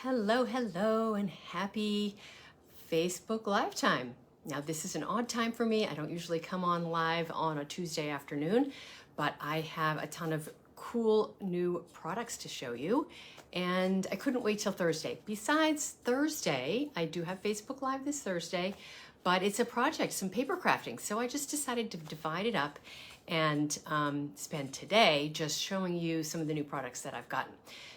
Hello, hello, and happy Facebook Live time. Now, this is an odd time for me. I don't usually come on live on a Tuesday afternoon, but I have a ton of cool new products to show you, and I couldn't wait till Thursday. Besides Thursday, I do have Facebook Live this Thursday, but it's a project, some paper crafting. So I just decided to divide it up and spend today just showing you some of the new products that I've gotten.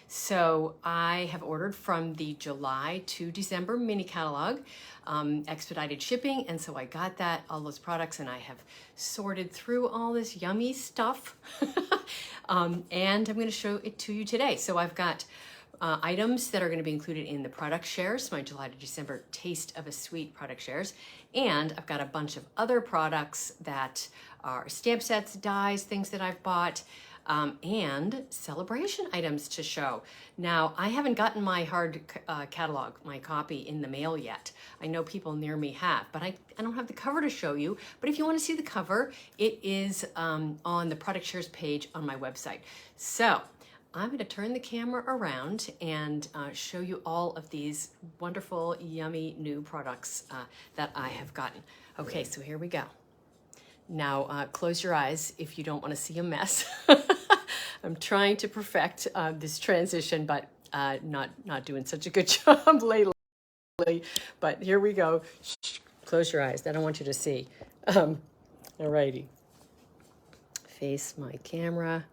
So I have ordered from the July to December MiniCatalog, expedited shipping, and so I got all those products, and I have sorted through all this yummy stuff, and I'm going to show it to you today. So I've got items that are going to be included in the product shares, my July to December Taste of a Sweet product shares, and I've got a bunch of other products that are stamp sets, dies, things that I've bought, and celebration items to show. Now, I haven't gotten my hard catalog, my copy, in the mail yet. I know people near me have, but I don't have the cover to show you. But if you want to see the cover, it is on the product shares page on my website. So I'm going to turn the camera around and show you all of these wonderful, yummy new products that I have gotten. Okay, so here we go. Now, close your eyes if you don't want to see a mess. I'm trying to perfect this transition, but not doing such a good job lately. But here we go. Shh, close your eyes. I don't want you to see. Alrighty. Face my camera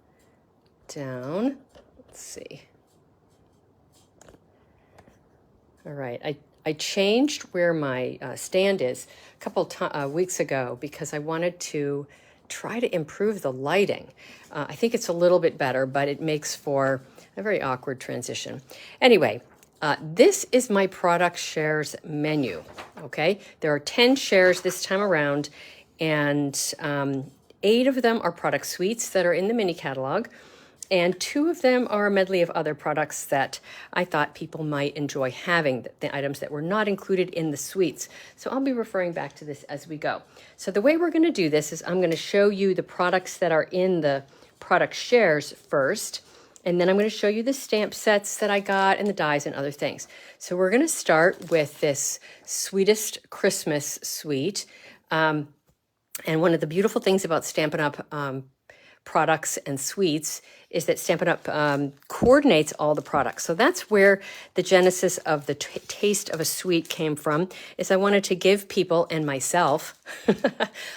down. Let's see. All right. I changed where my stand is a couple weeks ago because I wanted to try to improve the lighting. I think it's a little bit better, but it makes for a very awkward transition. Anyway, this is my product shares menu, okay? There are 10 shares this time around, and 8 of them are product suites that are in the mini catalog, and 2 of them are a medley of other products that I thought people might enjoy having, the items that were not included in the suites. So I'll be referring back to this as we go. So the way we're going to do this is I'm going to show you the products that are in the product shares first, and then I'm going to show you the stamp sets that I got and the dies and other things. So we're going to start with this Sweetest Christmas suite. And one of the beautiful things about Stampin' Up! Products and suites is that Stampin' Up! Coordinates all the products. So that's where the genesis of the Taste of a Suite came from, is I wanted to give people and myself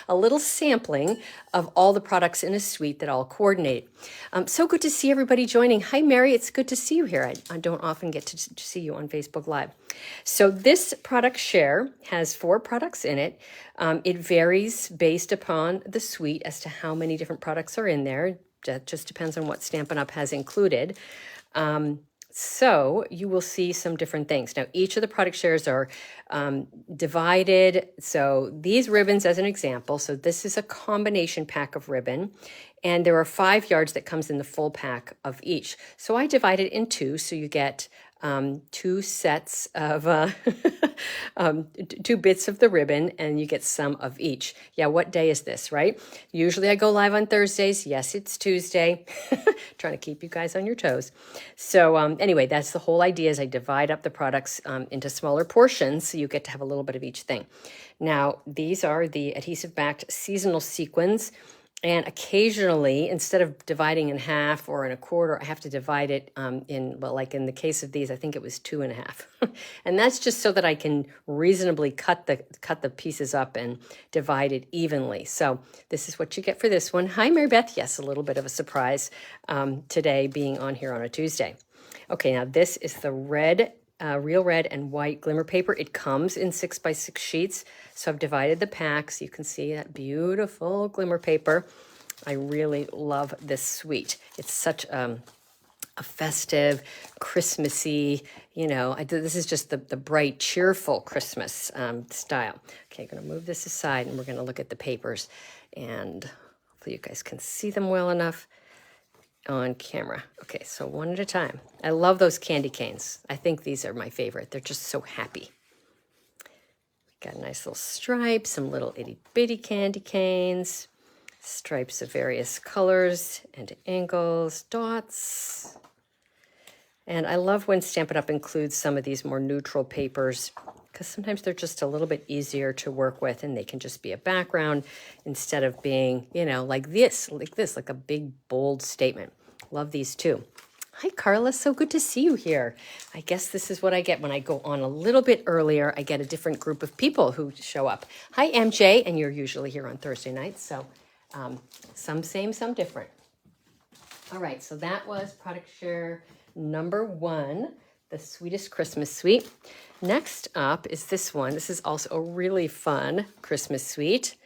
a little sampling of all the products in a suite that all coordinate. So good to see everybody joining. Hi, Mary. It's good to see you here. I don't often get to see you on Facebook Live. So this product share has 4 products in it. It varies based upon the suite as to how many different products are in there. That just depends on what Stampin' Up! Has included. So you will see some different things. Now, each of the product shares are divided. So these ribbons, as an example, so this is a combination pack of ribbon, and there are 5 yards that comes in the full pack of each. So I divide it in 2, so you get 2 sets of 2 bits of the ribbon, and you get some of each. Yeah, what day is this, right? Usually I go live on Thursdays. Yes, it's Tuesday. Trying to keep you guys on your toes. So anyway, that's the whole idea, is I divide up the products into smaller portions, so you get to have a little bit of each thing. Now, these are the adhesive-backed seasonal sequins. And occasionally, instead of dividing in half or in a quarter, I have to divide it well, like in the case of these, I think it was 2.5. And that's just so that I can reasonably cut the pieces up and divide it evenly. So this is what you get for this one. Hi, Mary Beth. Yes, a little bit of a surprise today being on here on a Tuesday. Okay, now this is the red, real red and white glimmer paper. It comes in 6x6 sheets. So I've divided the packs. You can see that beautiful glimmer paper. I really love this suite. It's such a festive, Christmassy, this is just the bright, cheerful Christmas style. Okay, I'm going to move this aside, and we're going to look at the papers, and hopefully you guys can see them well enough on camera. Okay, so one at a time. I love those candy canes. I think these are my favorite. They're just so happy. Got a nice little stripes, some little itty bitty candy canes, stripes of various colors and angles, dots. And I love when Stampin' Up! Includes some of these more neutral papers because sometimes they're just a little bit easier to work with and they can just be a background instead of being, you know, like this, like a big, bold statement. Love these too. Hi, Carla. So good to see you here. I guess this is what I get when I go on a little bit earlier. I get a different group of people who show up. Hi, MJ. And you're usually here on Thursday nights. So some same, some different. All right. So that was product share number 1, the Sweetest Christmas Suite. Next up is this one. This is also a really fun Christmas suite.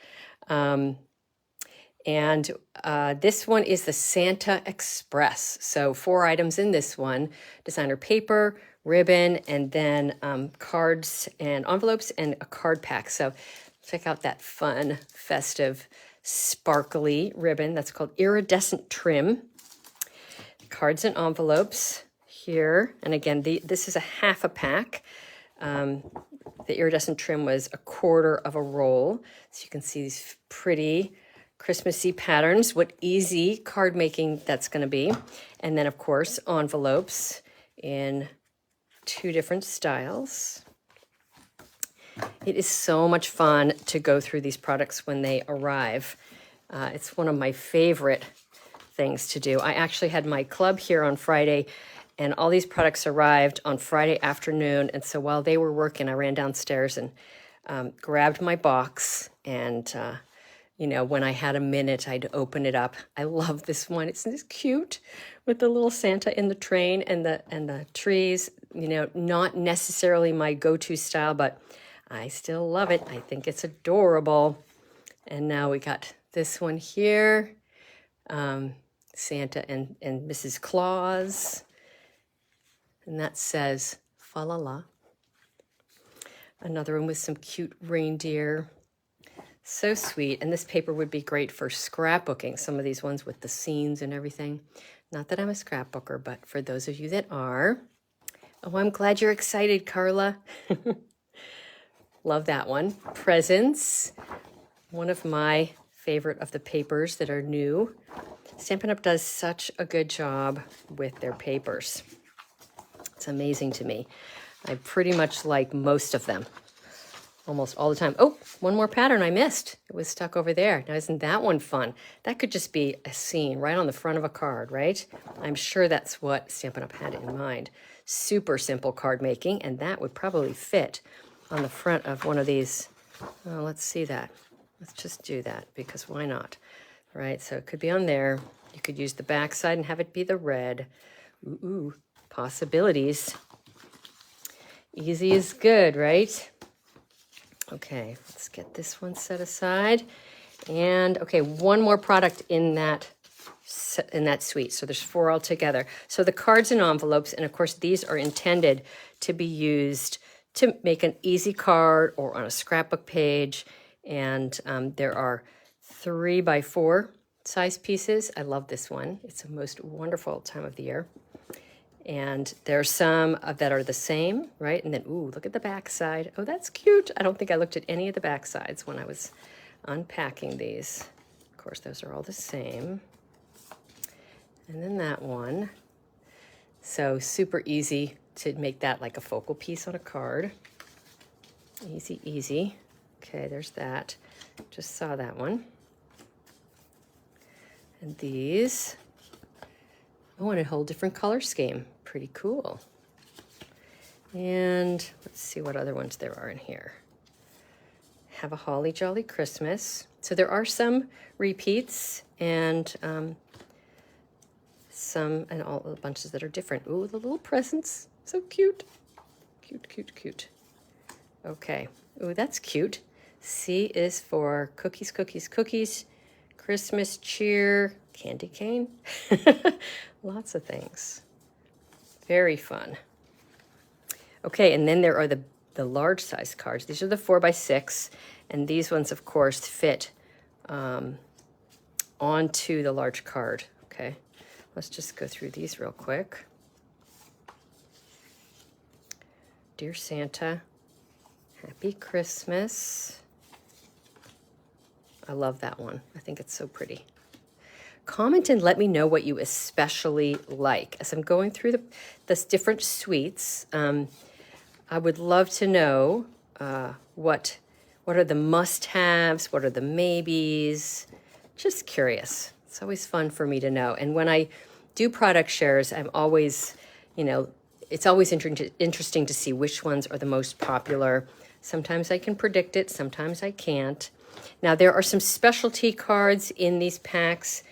And this one is the Santa Express. So 4 items in this one: designer paper, ribbon, and then cards and envelopes and a card pack. So check out that fun, festive, sparkly ribbon. That's called Iridescent Trim. Cards and envelopes here. And again, this is a half a pack. The iridescent trim was 1/4 of a roll. So you can see these pretty Christmassy patterns, what easy card making that's going to be. And then, of course, envelopes in 2 different styles. It is so much fun to go through these products when they arrive. It's one of my favorite things to do. I actually had my club here on Friday, and all these products arrived on Friday afternoon. And so while they were working, I ran downstairs and grabbed my box and you know, when I had a minute, I'd open it up. I love this one. It's this cute with the little Santa in the train and the trees. You know, not necessarily my go-to style, but I still love it. I think it's adorable. And now we got this one here, Santa and Mrs. Claus. And that says, fa la la. Another one with some cute reindeer. So sweet. And this paper would be great for scrapbooking, some of these ones with the scenes and everything. Not that I'm a scrapbooker, but for those of you that are. Oh, I'm glad you're excited, Carla. Love that one. Presents. One of my favorite of the papers that are new. Stampin' Up! Does such a good job with their papers. It's amazing to me. I pretty much like most of them. Almost all the time. Oh, one more pattern I missed. It was stuck over there. Now, isn't that one fun? That could just be a scene right on the front of a card, right? I'm sure that's what Stampin' Up! Had in mind. Super simple card making, and that would probably fit on the front of one of these. Oh, let's see that. Let's just do that, because why not? Right, so it could be on there. You could use the back side and have it be the red. Ooh, possibilities. Easy is good, right? Okay, let's get this one set aside. And okay, one more product in that suite. So there's 4 altogether. So the cards and envelopes, and of course these are intended to be used to make an easy card or on a scrapbook page. And there are 3x4 size pieces. I love this one. It's the most wonderful time of the year. And there are some that are the same, right? And then, ooh, look at the back side. Oh, that's cute. I don't think I looked at any of the back sides when I was unpacking these. Of course, those are all the same. And then that one. So super easy to make that like a focal piece on a card. Easy, easy. Okay, there's that. Just saw that one. And these. Oh, and a whole different color scheme. Pretty cool. And let's see what other ones there are in here. Have a Holly Jolly Christmas. So there are some repeats and some and all the bunches that are different. Ooh, the little presents. So cute. Cute, cute, cute. Okay. Ooh, that's cute. C is for cookies, cookies, cookies. Christmas cheer. Candy cane. Lots of things. Very fun. Okay, and then there are the large size cards. These are the 4x6, and these ones, of course, fit onto the large card. Okay, let's just go through these real quick. Dear Santa, Happy Christmas. I love that one. I think it's so pretty. comment and let me know what you especially like. As I'm going through the different suites, I would love to know what are the must-haves, what are the maybes. Just curious. It's always fun for me to know. And when I do product shares, I'm always, it's always interesting to see which ones are the most popular. Sometimes I can predict it, sometimes I can't. Now, there are some specialty cards in these packs.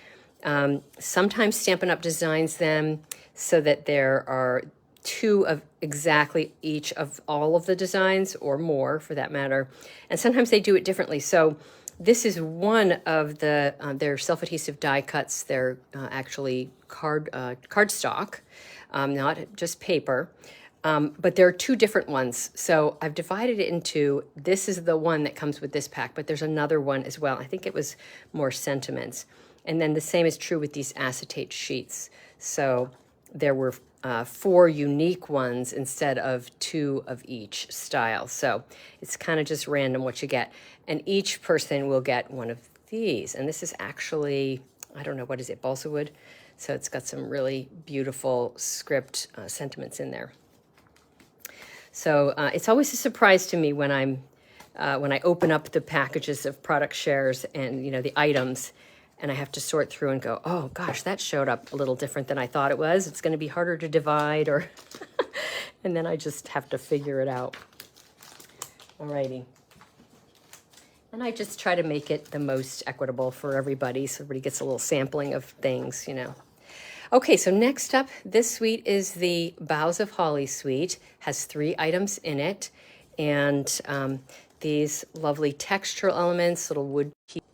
Sometimes Stampin' Up! Designs them so that there are 2 of exactly each of all of the designs, or more for that matter. And sometimes they do it differently. So this is one of the, they're self-adhesive die cuts. They're actually cardstock, not just paper. But there are 2 different ones. So I've divided it into, this is the one that comes with this pack, but there's another one as well. I think it was more sentiments. And then the same is true with these acetate sheets. So there were 4 unique ones instead of 2 of each style. So it's kind of just random what you get. And each person will get one of these. And this is actually, I don't know, what is it, balsa wood? So it's got some really beautiful script sentiments in there. So it's always a surprise to me when when I open up the packages of product shares and the items, and I have to sort through and go, oh gosh, that showed up a little different than I thought it was. It's going to be harder to divide, or and then I just have to figure it out. Alrighty. And I just try to make it the most equitable for everybody, so everybody gets a little sampling of things, Okay, so next up, this suite is the Boughs of Holly suite. Has 3 items in it, and these lovely textural elements, little wood pieces,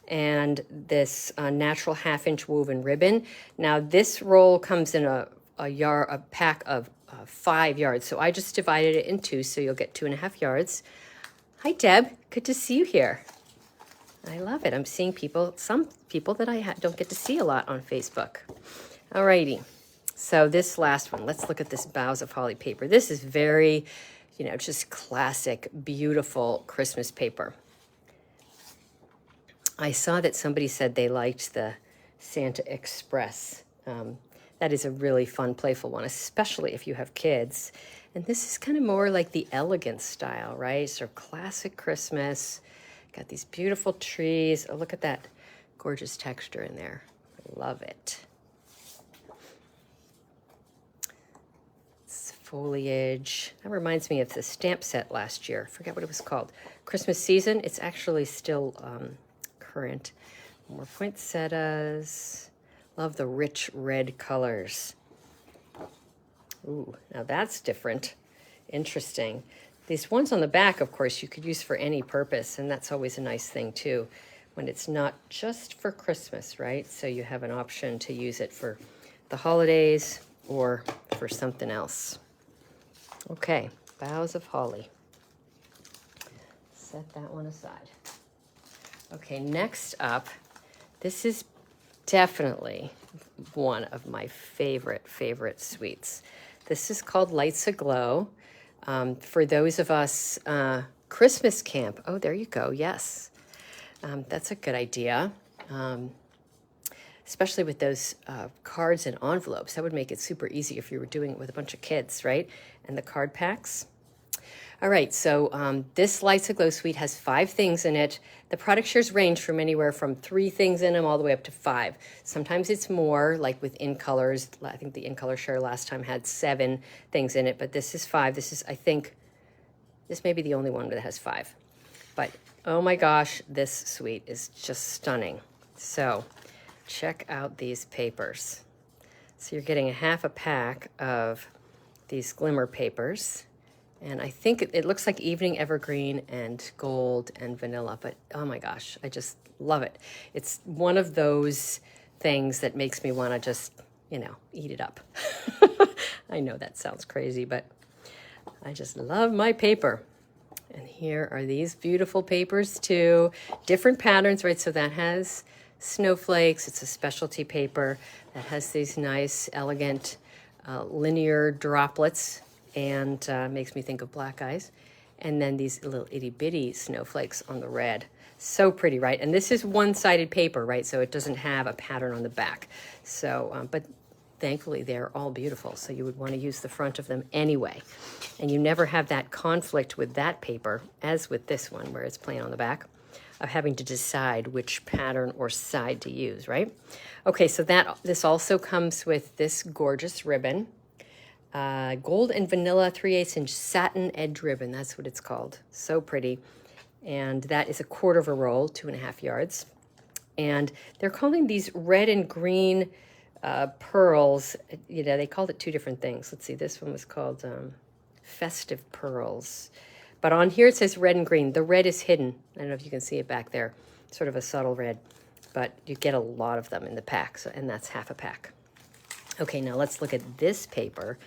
and this natural 1/2-inch woven ribbon. Now this roll comes in a pack of 5 yards, so I just divided it in 2, so you'll get 2.5 yards. Hi Deb, good to see you here. I love it. I'm seeing some people that I don't get to see a lot on Facebook. Alrighty, so this last one, let's look at this Boughs of Holly paper. This is very, just classic, beautiful Christmas paper. I saw that somebody said they liked the Santa Express. That is a really fun, playful one, especially if you have kids. And this is kind of more like the elegant style, right? So classic Christmas. Got these beautiful trees. Oh, look at that gorgeous texture in there. I love it. It's foliage. That reminds me of the stamp set last year. I forget what it was called. Christmas season. It's actually still current. More poinsettias. Love the rich red colors. Ooh, now that's different. Interesting. These ones on the back, of course, you could use for any purpose, and that's always a nice thing too, when it's not just for Christmas, right? So you have an option to use it for the holidays or for something else. Okay, Boughs of Holly. Set that one aside. Okay, next up, this is definitely one of my favorite suites. This is called Lights Aglow. For those of us, Christmas camp. Oh, there you go. Yes. That's a good idea. Especially with those cards and envelopes. That would make it super easy if you were doing it with a bunch of kids, right? And the card packs. All right, so this Lights Aglow suite has 5 things in it. The product shares range from anywhere from 3 things in them all the way up to 5. Sometimes it's more, like with In Colors. I think the In Color share last time had 7 things in it, but this is 5. This is, I think, this may be the only one that has 5. But, oh my gosh, this suite is just stunning. So, check out these papers. So you're getting a half a pack of these glimmer papers. And I think it looks like evening evergreen and gold and vanilla, but oh my gosh, I just love it. It's one of those things that makes me want to just, eat it up. I know that sounds crazy, but I just love my paper. And here are these beautiful papers too. Different patterns, right? So that has snowflakes. It's a specialty paper that has these nice, elegant, linear droplets. And makes me think of black eyes. And then these little itty bitty snowflakes on the red. So pretty, right? And this is one-sided paper, right? So it doesn't have a pattern on the back. So, but thankfully they're all beautiful. So you would want to use the front of them anyway. And you never have that conflict with that paper, as with this one, where it's plain on the back, of having to decide which pattern or side to use, right? Okay, so this also comes with this gorgeous ribbon. Gold and vanilla 3/8 inch satin edge ribbon. That's what it's called. So pretty. And that is 1/4 of a roll, 2.5 yards. And they're calling these red and green pearls. You know, they called it 2 different things. Let's see, this one was called festive pearls. But on here it says red and green. The red is hidden. I don't know if you can see it back there. Sort of a subtle red. But you get a lot of them in the pack, so, and that's half a pack. Okay, now let's look at this paper.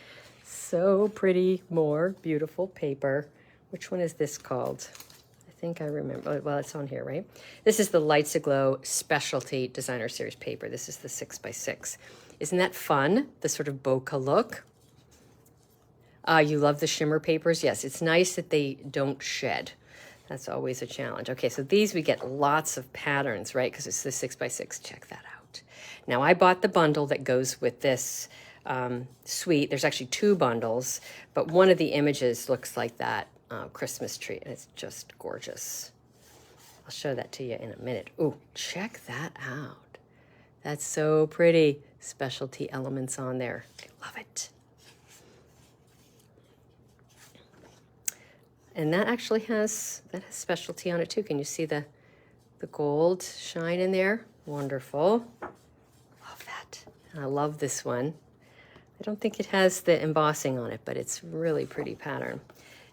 So pretty, more beautiful paper. Which one is this called? I think I remember. Well, it's on here, right? This is the Lights Aglow Specialty Designer Series paper. This is the 6x6. Isn't that fun? The sort of bokeh look. You love the shimmer papers? Yes, it's nice that they don't shed. That's always a challenge. Okay, so these we get lots of patterns, right? Because it's the 6x6. Check that out. Now, I bought the bundle that goes with this suite. There's actually 2 bundles, but one of the images looks like that Christmas tree, and it's just gorgeous. I'll show that to you in a minute. Ooh, check that out. That's so pretty. Specialty elements on there. I love it. And that actually has specialty on it too. Can you see the gold shine in there? Wonderful. Love that. And I love this one. I don't think it has the embossing on it, but it's really pretty pattern.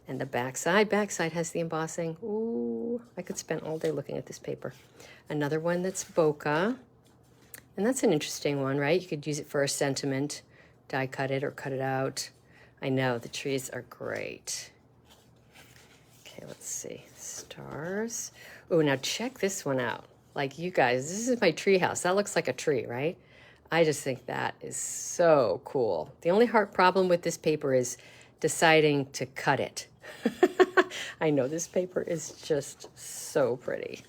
And the backside has the embossing. Ooh, I could spend all day looking at this paper. Another one that's bokeh. And that's an interesting one, right? You could use it for a sentiment, die cut it or cut it out. I know, the trees are great. Okay, let's see. Stars. Oh, now check this one out. Like, you guys, this is my tree house. That looks like a tree, right? I just think that is so cool. The only hard problem with this paper is deciding to cut it. I know, this paper is just so pretty.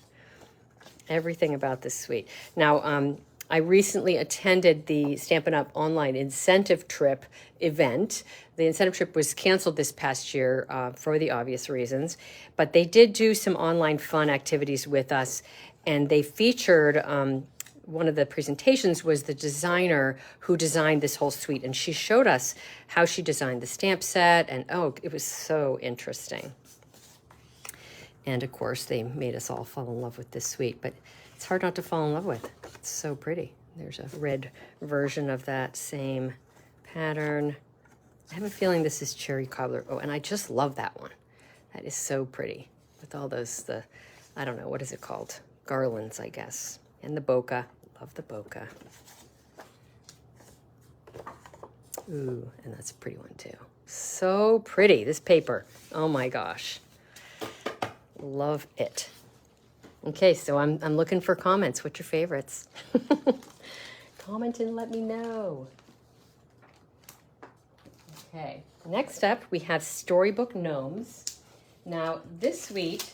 Everything about this suite. Now, I recently attended the Stampin' Up! Online incentive trip event. The incentive trip was canceled this past year for the obvious reasons, but they did do some online fun activities with us, and they featured, one of the presentations was the designer who designed this whole suite, and she showed us how she designed the stamp set, and oh, it was so interesting. And of course, they made us all fall in love with this suite, but it's hard not to fall in love with. It's so pretty. There's a red version of that same pattern. I have a feeling this is Cherry Cobbler. Oh, and I just love that one. That is so pretty with all those, I don't know, what is it called? Garlands, I guess. And the bokeh. Love the bokeh. Ooh, and that's a pretty one too. So pretty, this paper. Oh my gosh. Love it. Okay, so I'm looking for comments. What's your favorites? Comment and let me know. Okay, next up we have Storybook Gnomes. Now, this suite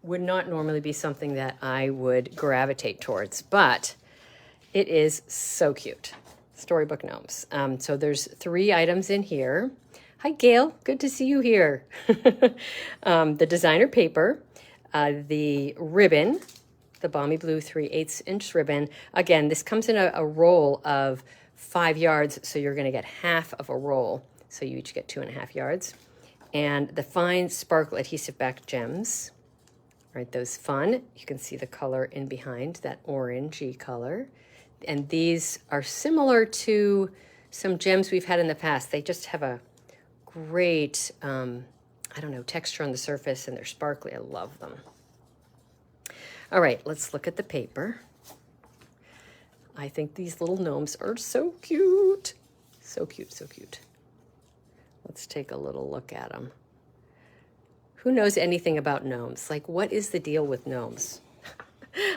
would not normally be something that I would gravitate towards, but it is so cute. Storybook Gnomes. So there's 3 items in here. Hi, Gail. Good to see you here. The designer paper, the ribbon, the Balmy Blue 3/8 inch ribbon. Again, this comes in a roll of 5 yards, so you're going to get half of a roll. So you each get 2.5 yards. And the fine sparkle adhesive back gems. Right, those fun. You can see the color in behind, that orangey color. And these are similar to some gems we've had in the past. They just have a great, I don't know, texture on the surface, and they're sparkly. I love them. All right, let's look at the paper. I think these little gnomes are so cute. So cute, so cute. Let's take a little look at them. Who knows anything about gnomes? Like, what is the deal with gnomes?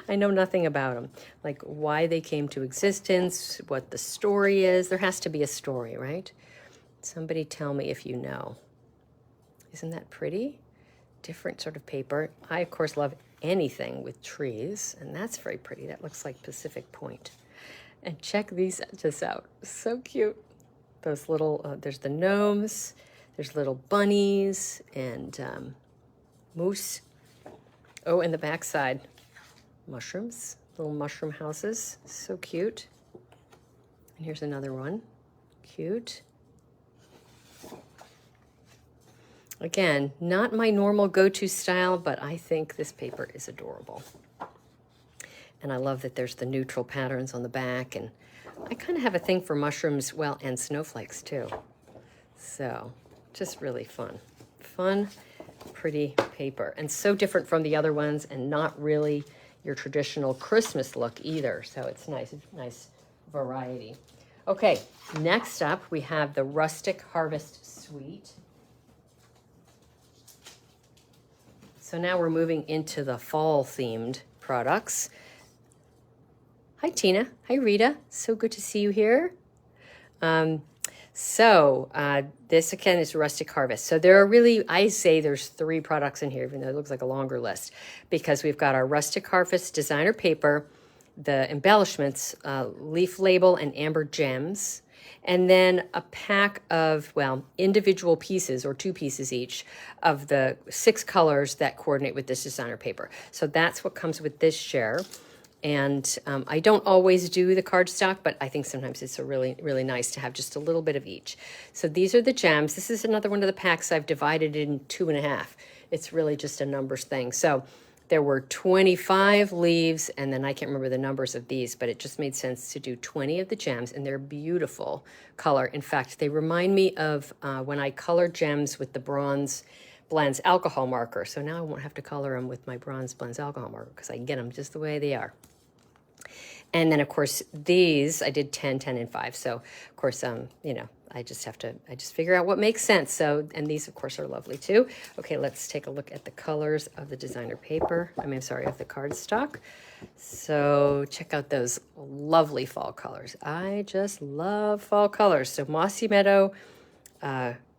I know nothing about them. Like, why they came to existence, what the story is. There has to be a story, right? Somebody tell me if you know. Isn't that pretty? Different sort of paper. I, of course, love anything with trees, and that's very pretty. That looks like Pacific Point. And check these just out. So cute. Those little, there's the gnomes, there's little bunnies and moose. Oh, and the backside, mushrooms, little mushroom houses. So cute. And here's another one. Cute. Again, not my normal go-to style, but I think this paper is adorable. And I love that there's the neutral patterns on the back. And I kind of have a thing for mushrooms, well, and snowflakes too. So just really fun. Fun, pretty paper. And so different from the other ones and not really your traditional Christmas look either. So it's nice, nice variety. Okay, next up we have the Rustic Harvest Suite. So now we're moving into the fall themed products. Hi, Tina. Hi, Rita. So good to see you here. This again is Rustic Harvest. So there are really, I say there's 3 products in here, even though it looks like a longer list, because we've got our Rustic Harvest designer paper, the embellishments, leaf label and amber gems, and then a pack of, well, individual pieces or 2 pieces each of the 6 colors that coordinate with this designer paper. So that's what comes with this share. And I don't always do the cardstock, but I think sometimes it's really, really nice to have just a little bit of each. So these are the gems. This is another one of the packs I've divided in 2.5. It's really just a numbers thing. So there were 25 leaves, and then I can't remember the numbers of these, but it just made sense to do 20 of the gems, and they're beautiful color. In fact, they remind me of when I colored gems with the Bronze Blends alcohol marker. So now I won't have to color them with my Bronze Blends alcohol marker because I can get them just the way they are. And then, of course, these, I did 10, 10, and 5. So, of course, you know, I just figure out what makes sense. So, and these, of course, are lovely, too. Okay, let's take a look at the colors of the designer paper. of the cardstock. So, check out those lovely fall colors. I just love fall colors. So, Mossy Meadow,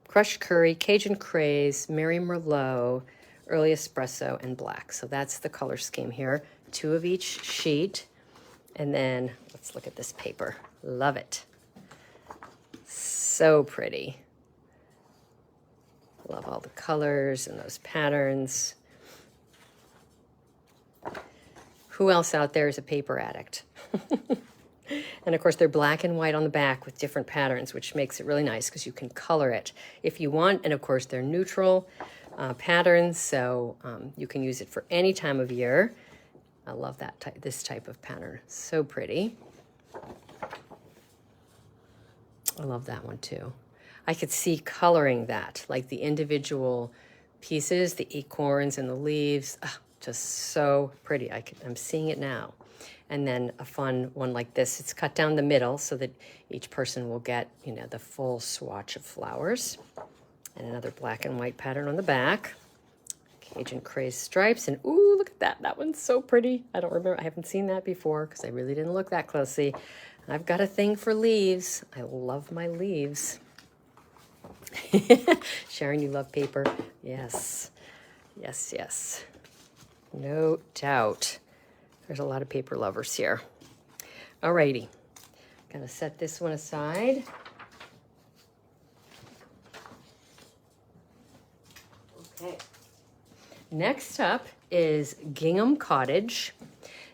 Crushed Curry, Cajun Craze, Mary Merlot, Early Espresso, and Black. So, that's the color scheme here. 2 of each sheet. And then let's look at this paper. Love it. So pretty. Love all the colors and those patterns. Who else out there is a paper addict? And of course, they're black and white on the back with different patterns, which makes it really nice because you can color it if you want. And of course, they're neutral patterns, so you can use it for any time of year. I love that this type of pattern. So pretty. I love that one too. I could see coloring that, like the individual pieces, the acorns and the leaves. Just so pretty. I'm seeing it now. And then a fun one like this. It's cut down the middle so that each person will get, you know, the full swatch of flowers. And another black and white pattern on the back. Cajun Craze stripes, and ooh, look at that. That one's so pretty. I don't remember, I haven't seen that before because I really didn't look that closely. I've got a thing for leaves. I love my leaves. Sharon, you love paper? Yes. Yes, yes. No doubt. There's a lot of paper lovers here. Alrighty. Gonna set this one aside. Okay. Next up is Gingham Cottage.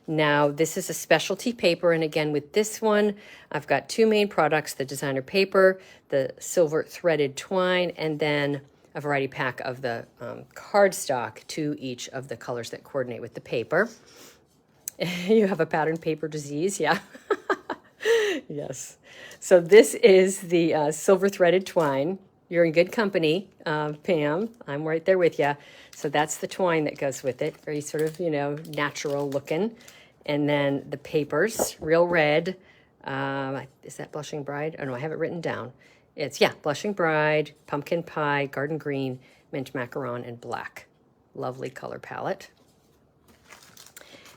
Now, this is a specialty paper, and again, with this one, I've got 2 main products, the designer paper, the silver threaded twine, and then a variety pack of the cardstock to each of the colors that coordinate with the paper. You have a pattern paper disease, yeah. Yes. So this is the silver threaded twine. You're in good company, Pam. I'm right there with you. So that's the twine that goes with it. Very sort of, you know, natural looking. And then the papers, real red. Is that Blushing Bride? Oh, no, I have it written down. It's, yeah, Blushing Bride, Pumpkin Pie, Garden Green, Mint Macaron, and Black. Lovely color palette.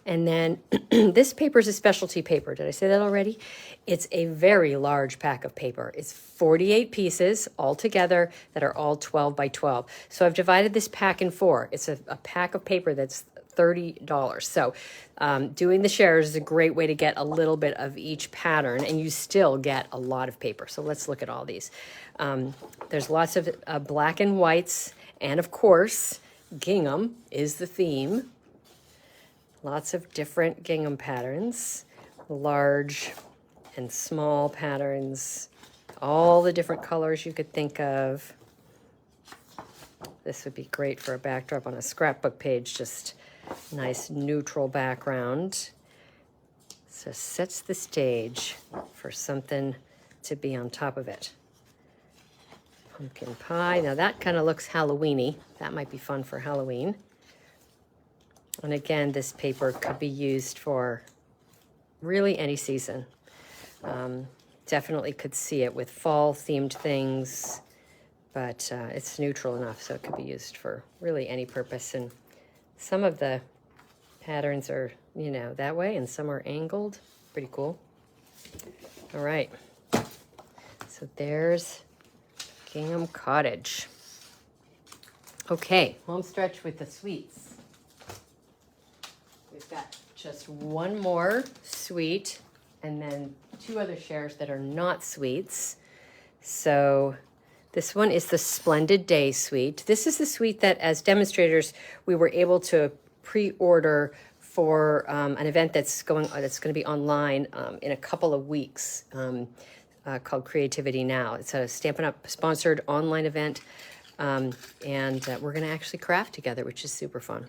And then this paper is a specialty paper. Did I say that already? It's a very large pack of paper. It's 48 pieces all together that are all 12 by 12. So I've divided this pack in 4. It's a pack of paper that's $30. So doing the shares is a great way to get a little bit of each pattern, and you still get a lot of paper. So let's look at all these. There's lots of black and whites, and of course, gingham is the theme. Lots of different gingham patterns, large and small patterns, all the different colors you could think of. This would be great for a backdrop on a scrapbook page, just nice neutral background. So sets the stage for something to be on top of it. Pumpkin pie, now that kind of looks Halloween-y. That might be fun for Halloween. And again, this paper could be used for really any season. Definitely could see it with fall themed things, but it's neutral enough so it could be used for really any purpose. And some of the patterns are, you know, that way, and some are angled. Pretty cool. All right. So there's Gingham Cottage. Okay, home stretch with the sweets. We've got just one more sweet and then two other shares that are not sweets. So this one is the Splendid Day Suite. This is the suite that, as demonstrators, we were able to pre-order for an event that's going to be online in a couple of weeks called Creativity Now. It's a Stampin' Up! Sponsored online event, and we're going to actually craft together, which is super fun.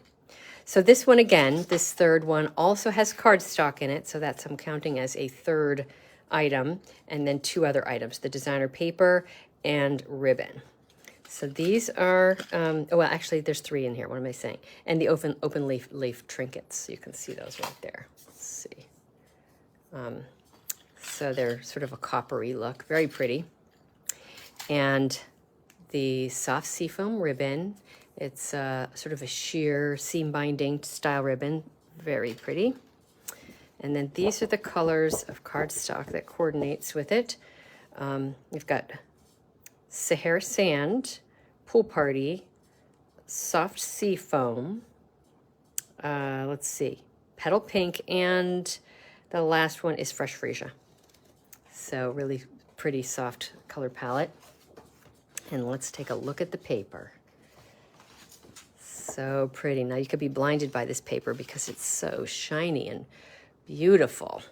So this one again, this third one also has cardstock in it, so that's I'm counting as a third item, and then two other items, the designer paper and ribbon. So these are, oh, well, actually there's three in here, what am I saying? And the open leaf trinkets, you can see those right there. Let's see. So they're sort of a coppery look, very pretty. And the soft seafoam ribbon, it's sort of a sheer seam binding style ribbon, very pretty. And then these are the colors of cardstock that coordinates with it. We've got Sahara Sand, Pool Party, Soft Sea Foam, let's see, Petal Pink, and the last one is Fresh Freesia. So really pretty soft color palette. And let's take a look at the paper. So pretty. Now you could be blinded by this paper because it's so shiny and beautiful.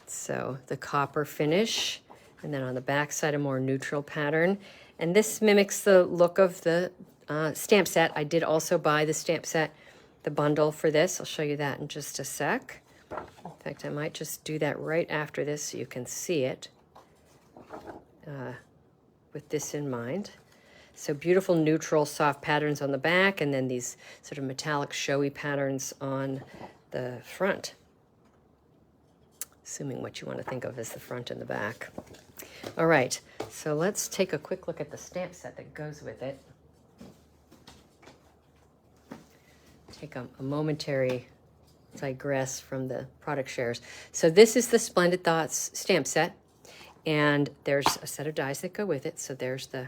So the copper finish, and then on the back side a more neutral pattern. And this mimics the look of the stamp set. I did also buy the stamp set, the bundle for this. I'll show you that in just a sec. In fact, I might just do that right after this so you can see it with this in mind. So beautiful neutral soft patterns on the back, and then these sort of metallic showy patterns on the front, assuming what you want to think of as the front and the back. All right, so let's take a quick look at the stamp set that goes with it. Take a momentary digress from the product shares. So this is the Splendid Thoughts stamp set, and there's a set of dies that go with it. So there's the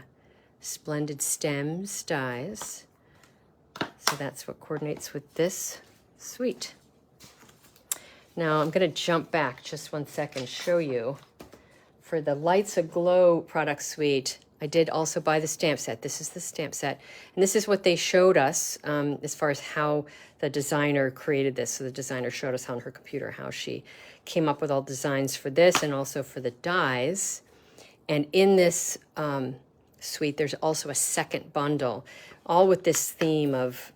Splendid Stems dies. So that's what coordinates with this suite. Now I'm going to jump back just 1 second, show you. For the Lights Aglow product suite, I did also buy the stamp set. This is the stamp set. And this is what they showed us as far as how the designer created this. So the designer showed us on her computer how she came up with all designs for this and also for the dies. And in this suite, there's also a second bundle, all with this theme of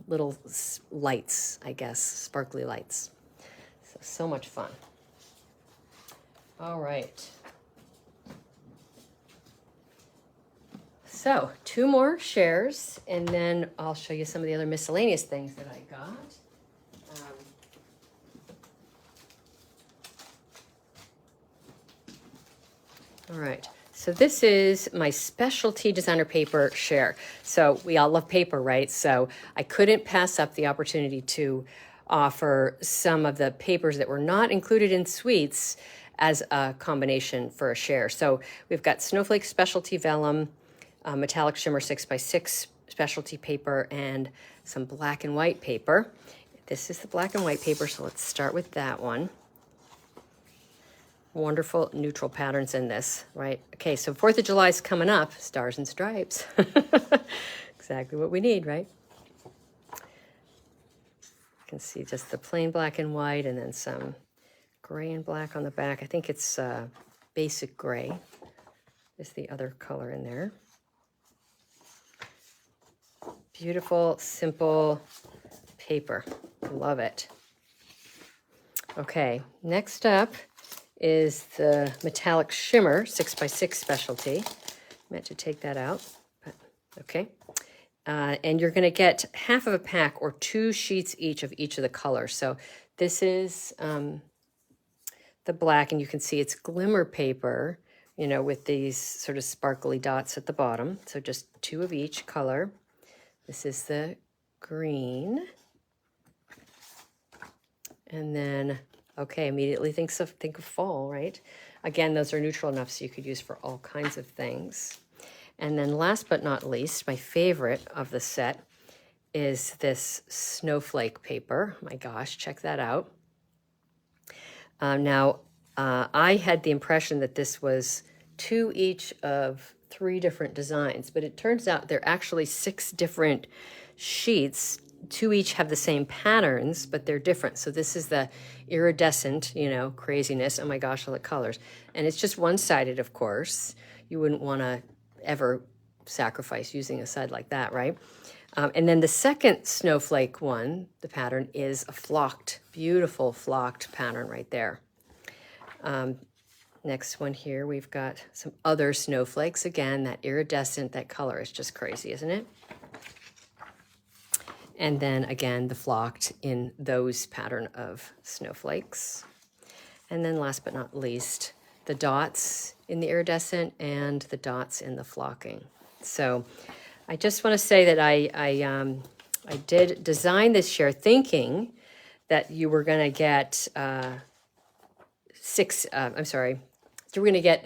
little lights, I guess, sparkly lights. So much fun. All right. So 2 more shares, and then I'll show you some of the other miscellaneous things that I got. All right. So this is my specialty designer paper share. So we all love paper, right? So I couldn't pass up the opportunity to offer some of the papers that were not included in suites as a combination for a share. So we've got Snowflake Specialty Vellum, Metallic Shimmer 6x6 specialty paper and some black and white paper. This is the black and white paper, so let's start with that one. Wonderful neutral patterns in this, right? Okay, so 4th of July is coming up. Stars and stripes. Exactly what we need, right? You can see just the plain black and white and then some gray and black on the back. I think it's basic gray is the other color in there. Beautiful, simple paper. Love it. Okay, next up is the metallic shimmer 6x6 specialty. Meant to take that out, but okay. And you're going to get half of a pack or 2 sheets each of the colors. So this is the black, and you can see it's glimmer paper, you know, with these sort of sparkly dots at the bottom. So just 2 of each color. This is the green. And then, okay, immediately think of fall, right? Again, those are neutral enough so you could use for all kinds of things. And then last but not least, my favorite of the set is this snowflake paper. My gosh, check that out. Now, I had the impression that this was 2 each of 3 different designs, but it turns out they're actually 6 different sheets. 2 each have the same patterns, but they're different. So this is the iridescent, you know, craziness. Oh my gosh, all the colors. And it's just one-sided, of course. You wouldn't want to ever sacrifice using a side like that, right? And then the second snowflake one, the pattern is a flocked, beautiful flocked pattern right there. Next one here, we've got some other snowflakes. Again, that iridescent, that color is just crazy, isn't it? And then again, the flocked in those pattern of snowflakes. And then last but not least, the dots in the iridescent and the dots in the flocking. So I just want to say that I did design this share thinking that you were going to get I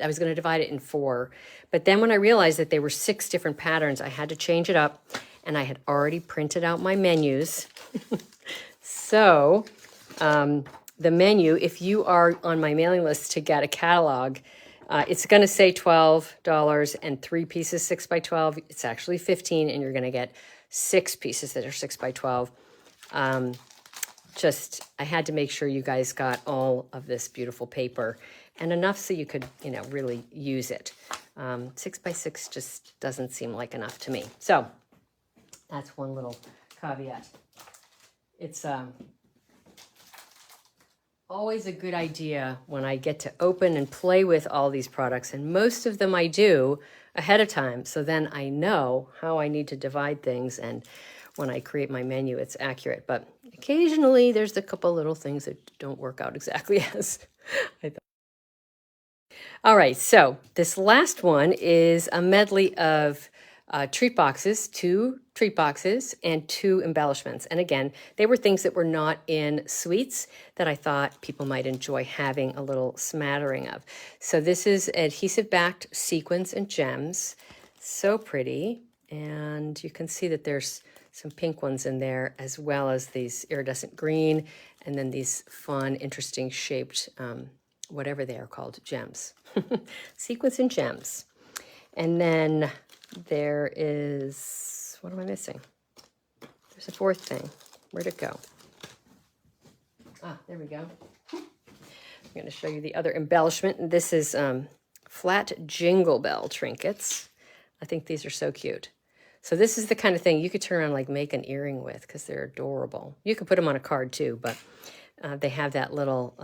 was going to divide it in 4. But then when I realized that they were 6 different patterns, I had to change it up. And I had already printed out my menus. So the menu, if you are on my mailing list to get a catalog, it's going to say $12 and 3 pieces 6x12. It's actually 15, and you're going to get 6 pieces that are 6x12. I had to make sure you guys got all of this beautiful paper and enough so you could, you know, really use it. 6x6 just doesn't seem like enough to me. So that's one little caveat. It's always a good idea when I get to open and play with all these products, and most of them I do ahead of time, so then I know how I need to divide things, and when I create my menu, it's accurate. But occasionally, there's a couple little things that don't work out exactly as I thought. All right, so this last one is a medley of treat boxes, 2 treat boxes, and 2 embellishments. And again, they were things that were not in sweets that I thought people might enjoy having a little smattering of. So this is adhesive-backed sequins and gems. So pretty. And you can see that there's some pink ones in there, as well as these iridescent green, and then these fun, interesting shaped, whatever they are called, gems. Sequins and gems. And then there is, what am I missing? There's a 4th thing. Where'd it go? Ah, there we go. I'm going to show you the other embellishment. And this is flat jingle bell trinkets. I think these are so cute. So this is the kind of thing you could turn around and like make an earring with because they're adorable. You could put them on a card too, but they have that little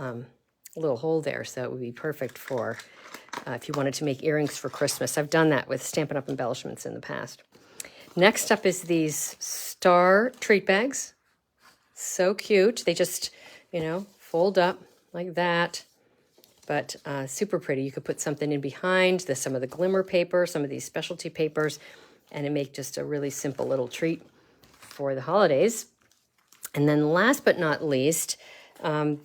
hole there, so it would be perfect for if you wanted to make earrings for Christmas. I've done that with Stampin' Up! Embellishments in the past. Next up is these star treat bags. So cute. They just, you know, fold up like that, but super pretty. You could put something in behind, some of the glimmer paper, some of these specialty papers, and it make just a really simple little treat for the holidays. And then last but not least,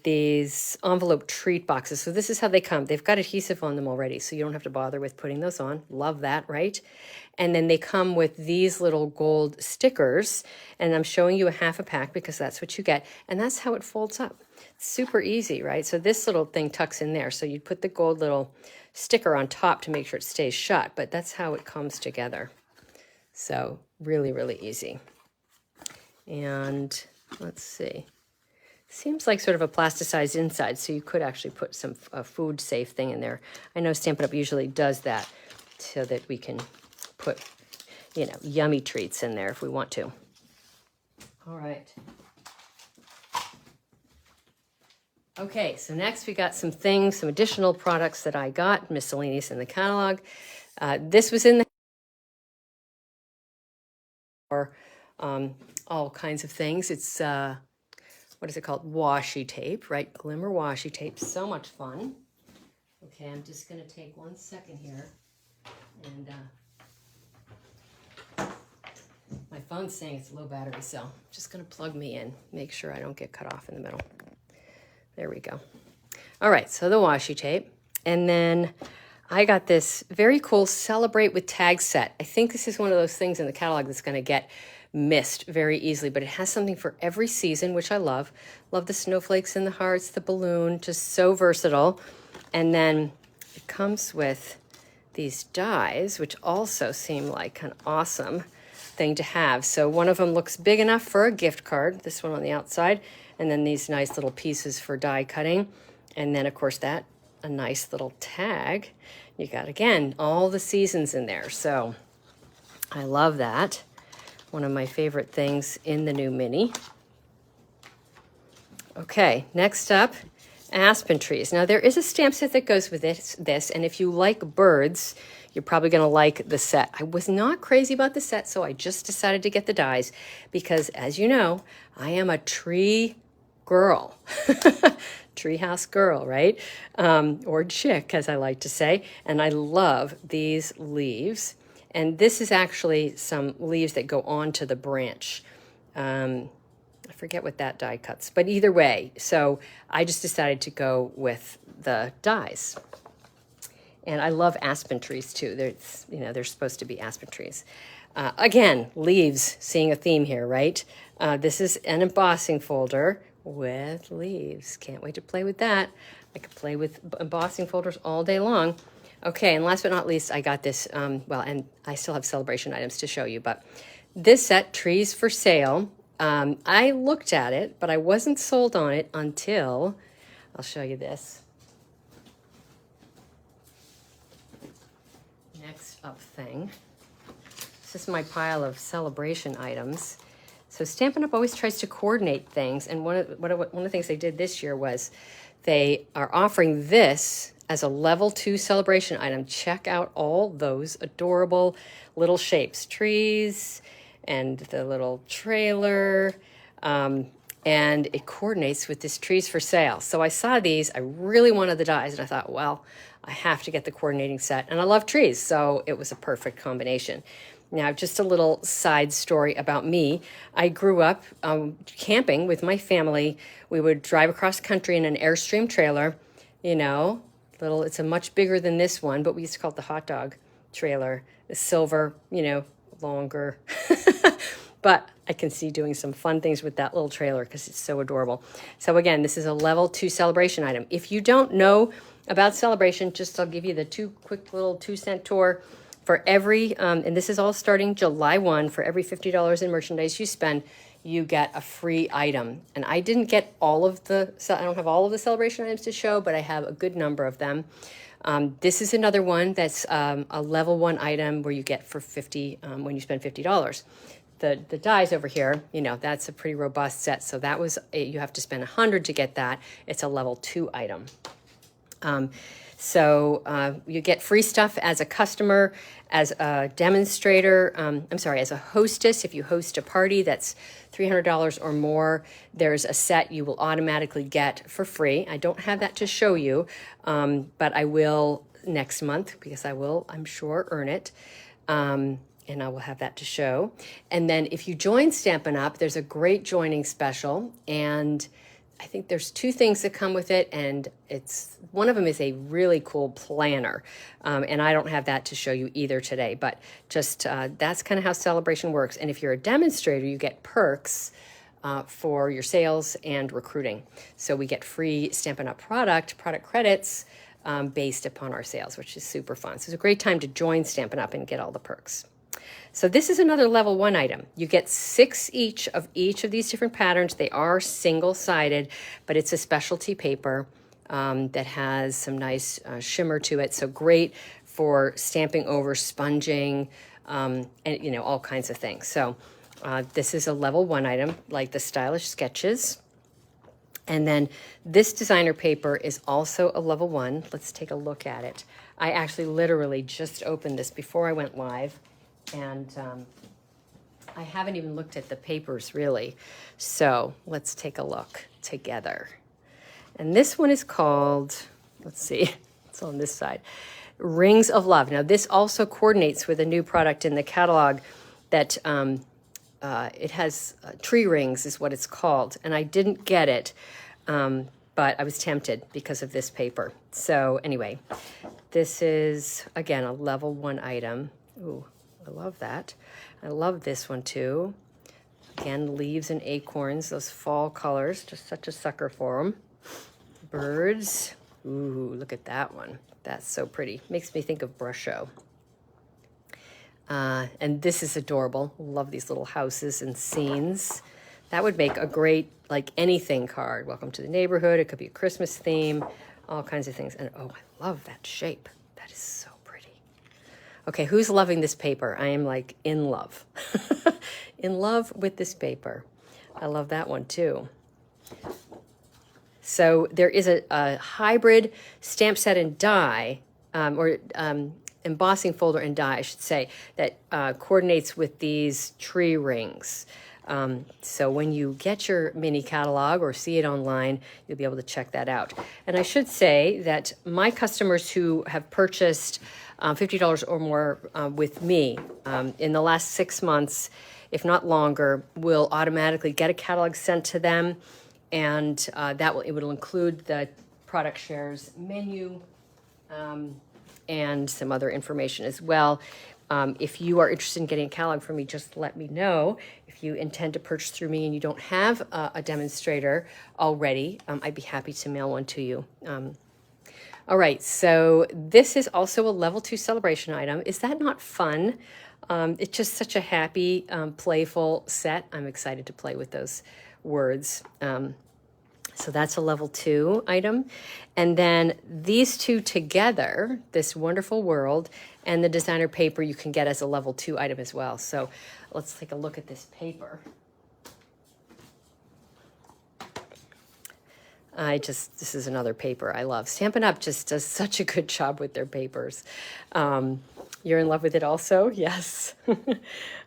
these envelope treat boxes. So this is how they come. They've got adhesive on them already, so you don't have to bother with putting those on. Love that, right? And then they come with these little gold stickers, and I'm showing you a half a pack because that's what you get, and that's how it folds up. Super easy, right? So this little thing tucks in there, so you put the gold little sticker on top to make sure it stays shut, but that's how it comes together. So really, really easy. And let's see. Seems like sort of a plasticized inside, so you could actually put some food safe thing in there. I know Stampin' Up! Usually does that so that we can put, you know, yummy treats in there if we want to. All right. Okay, so next we got some things, some additional products that I got, miscellaneous in the catalog. This was in the or all kinds of things. It's what is it called? Washi tape, right? Glimmer washi tape. So much fun. Okay, I'm just going to take 1 second here. And my phone's saying it's low battery, so I'm just going to plug me in. Make sure I don't get cut off in the middle. There we go. All right, so the washi tape. And then I got this very cool Celebrate with Tag set. I think this is one of those things in the catalog that's going to get missed very easily, but it has something for every season, which I love. Love the snowflakes and the hearts, the balloon, just so versatile. And then it comes with these dies, which also seem like an awesome thing to have. So one of them looks big enough for a gift card, this one on the outside, and then these nice little pieces for die cutting. And then, of course, that a nice little tag. You got, again, all the seasons in there. So I love that. One of my favorite things in the new mini. Okay, next up, aspen trees. Now there is a stamp set that goes with this, and if you like birds, you're probably going to like the set. I was not crazy about the set, so I just decided to get the dies because, as you know, I am a tree girl. Treehouse girl, right? Or chick, as I like to say. And I love these leaves. And this is actually some leaves that go onto the branch. I forget what that die cuts, but either way. So I just decided to go with the dies. And I love aspen trees too. They're supposed to be aspen trees. Again, leaves, seeing a theme here, right? This is an embossing folder with leaves. Can't wait to play with that. I could play with embossing folders all day long. Okay, and last but not least, I got this, and I still have celebration items to show you, but this set, Trees for Sale, I looked at it, but I wasn't sold on it until, I'll show you this. Next up thing. This is my pile of celebration items. So Stampin' Up! Always tries to coordinate things, and one of the things they did this year was they are offering this as a level 2 celebration item. Check out all those adorable little shapes, trees and the little trailer, and it coordinates with this Trees for Sale. So I saw these, I really wanted the dies, and I thought, well, I have to get the coordinating set, and I love trees, so it was a perfect combination. Now, just a little side story about me. I grew up camping with my family. We would drive across country in an Airstream trailer, you know, it's a much bigger than this one, but we used to call it the hot dog trailer. The silver, you know, longer. But I can see doing some fun things with that little trailer because it's so adorable. So again, this is a level 2 celebration item. If you don't know about Celebration, I'll give you the quick little 2-cent tour. For every, and this is all starting July 1, for every $50 in merchandise you spend, you get a free item. And I didn't get I don't have all of the celebration items to show, but I have a good number of them. This is another one that's a level 1 item where you get for $50 when you spend $50. The dies over here, you know, that's a pretty robust set. So that was, you have to spend $100 to get that. It's a level 2 item. So you get free stuff as a customer, as a demonstrator, as a hostess. If you host a party that's $300 or more, there's a set you will automatically get for free. I don't have that to show you, but I will next month because I will, I'm sure, earn it. And I will have that to show. And then if you join Stampin' Up, there's a great joining special, and I think there's two things that come with it, and one of them is a really cool planner, and I don't have that to show you either today, but just that's kind of how Sale-a-Bration works. And if you're a demonstrator, you get perks for your sales and recruiting. So we get free Stampin' Up! product credits based upon our sales, which is super fun. So it's a great time to join Stampin' Up! And get all the perks. So this is another level 1 item. You get 6 each of these different patterns. They are single-sided, but it's a specialty paper that has some nice shimmer to it. So great for stamping over, sponging, and all kinds of things. So this is a level 1 item, like the stylish sketches. And then this designer paper is also a level 1. Let's take a look at it. I actually literally just opened this before I went live. And I haven't even looked at the papers really. So let's take a look together. And this one is called, let's see, it's on this side, Rings of Love. Now this also coordinates with a new product in the catalog that it has tree rings is what it's called. And I didn't get it, but I was tempted because of this paper. So anyway, this is, again, a level 1 item. Ooh. I love that. I love this one too. Again, leaves and acorns, those fall colors, just such a sucker for them. Birds. Ooh, look at that one. That's so pretty. Makes me think of brush show. And this is adorable. Love these little houses and scenes. That would make a great, like, anything card. Welcome to the neighborhood. It could be a Christmas theme, all kinds of things. And oh, I love that shape. That is so okay, who's loving this paper? I am like in love. In love with this paper. I love that one too. So there is a hybrid stamp set and die, or embossing folder and die, I should say, that coordinates with these tree rings. So when you get your mini catalog or see it online, you'll be able to check that out. And I should say that my customers who have purchased $50 or more with me in the last 6 months, if not longer, will automatically get a catalog sent to them, and it will include the product shares menu and some other information as well. If you are interested in getting a catalog from me, just let me know. If you intend to purchase through me and you don't have a demonstrator already, I'd be happy to mail one to you. All right, so this is also a level 2 celebration item. Is that not fun? It's just such a happy, playful set. I'm excited to play with those words. So that's a level 2 item. And then these two together, this wonderful world and the designer paper, you can get as a level 2 item as well. So let's take a look at this paper. This is another paper I love. Stampin' Up! Just does such a good job with their papers. You're in love with it also? Yes.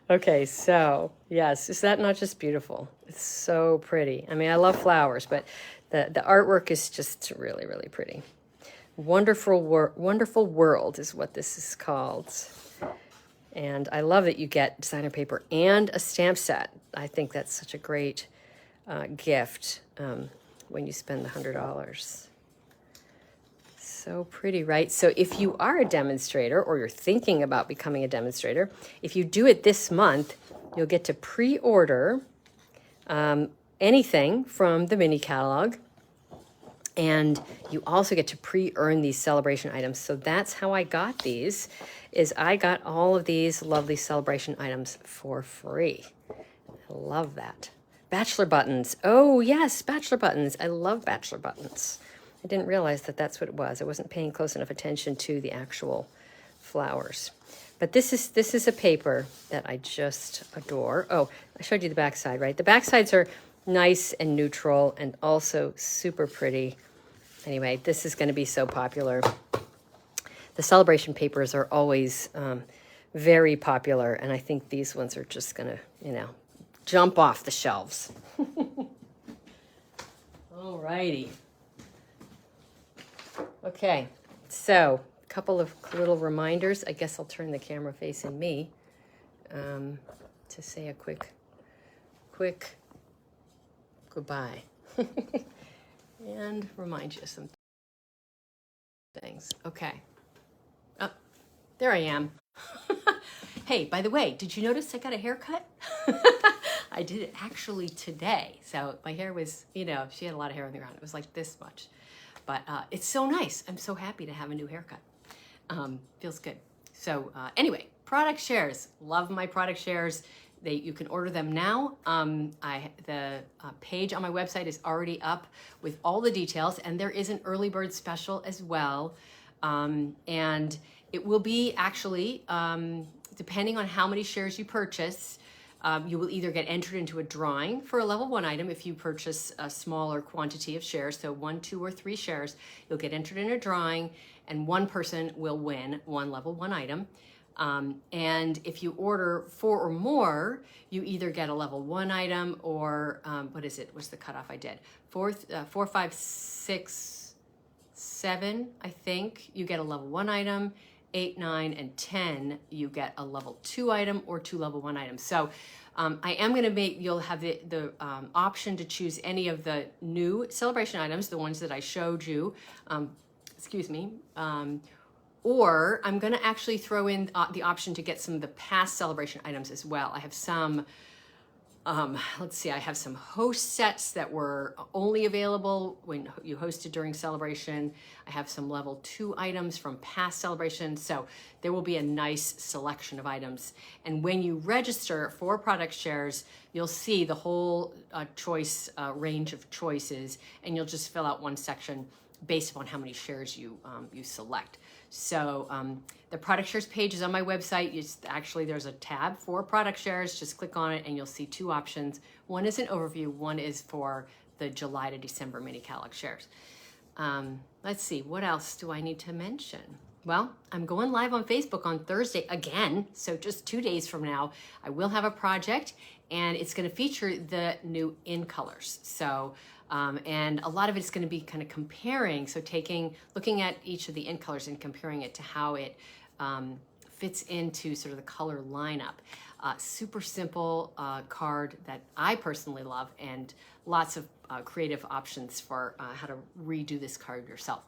Okay, so yes, is that not just beautiful? It's so pretty. I mean, I love flowers, but the artwork is just really, really pretty. Wonderful World is what this is called. And I love that you get designer paper and a stamp set. I think that's such a great gift when you spend the $100. So pretty, right? So if you are a demonstrator or you're thinking about becoming a demonstrator, if you do it this month, you'll get to pre-order anything from the mini catalog. And you also get to pre-earn these celebration items. So that's how I got these, is I got all of these lovely celebration items for free. I love that. Bachelor buttons. Oh, yes, bachelor buttons. I love bachelor buttons. I didn't realize that that's what it was. I wasn't paying close enough attention to the actual flowers. But this is a paper that I just adore. Oh, I showed you the back side, right? The back sides are nice and neutral and also super pretty. Anyway, this is going to be so popular. The celebration papers are always very popular, and I think these ones are just going to, jump off the shelves. All righty. Okay, so a couple of little reminders. I guess I'll turn the camera facing me to say a quick goodbye. and remind you of some things. Okay. Oh, there I am. Hey, by the way, did you notice I got a haircut? I did it actually today. So my hair was, you know, she had a lot of hair on the ground. It was like this much. But it's so nice. I'm so happy to have a new haircut. Feels good. So anyway, product shares. Love my product shares. You can order them now. The page on my website is already up with all the details, and there is an early bird special as well. And it will be actually, depending on how many shares you purchase, you will either get entered into a drawing for a level 1 item if you purchase a smaller quantity of shares, so 1, 2, or 3 shares. You'll get entered in a drawing, and one person will win one level 1 item. And if you order 4 or more, you either get a level 1 item or, what is it? What's the cutoff I did? 4, 5, 6, 7, I think, you get a level 1 item. 8, 9, and 10, you get a level 2 item or 2 level 1 items. So I am going to you'll have the option to choose any of the new celebration items, the ones that I showed you, excuse me, or I'm going to actually throw in the option to get some of the past celebration items as well. I have some, let's see, I have some host sets that were only available when you hosted during celebration. I have some level 2 items from past celebration. So there will be a nice selection of items. And when you register for product shares, you'll see the whole range of choices, and you'll just fill out one section based upon how many shares you select. So the product shares page is on my website. There's a tab for product shares. Just click on it and you'll see 2 options. One is an overview, one is for the July to December MiniCatalog shares. Let's see, what else do I need to mention? Well, I'm going live on Facebook on Thursday again. So just 2 days from now, I will have a project, and it's going to feature the new in colors. So and a lot of it's going to be kind of comparing, so looking at each of the in colors and comparing it to how it fits into sort of the color lineup. Super simple card that I personally love, and lots of creative options for how to redo this card yourself.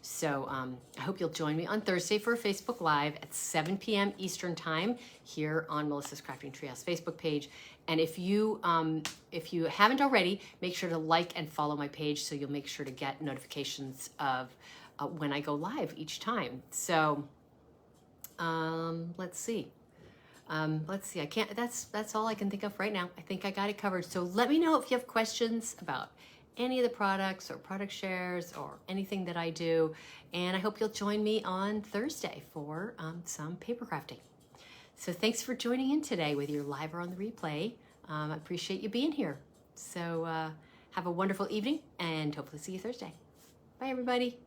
So I hope you'll join me on Thursday for a Facebook Live at 7 p.m. Eastern Time here on Melissa's Crafting Treehouse Facebook page. And if you haven't already, make sure to like and follow my page so you'll make sure to get notifications of when I go live each time. So let's see. I can't. That's all I can think of right now. I think I got it covered. So let me know if you have questions about any of the products or product shares or anything that I do. And I hope you'll join me on Thursday for some paper crafting. So thanks for joining in today, whether you're live or on the replay. I appreciate you being here. So have a wonderful evening, and hopefully see you Thursday. Bye, everybody.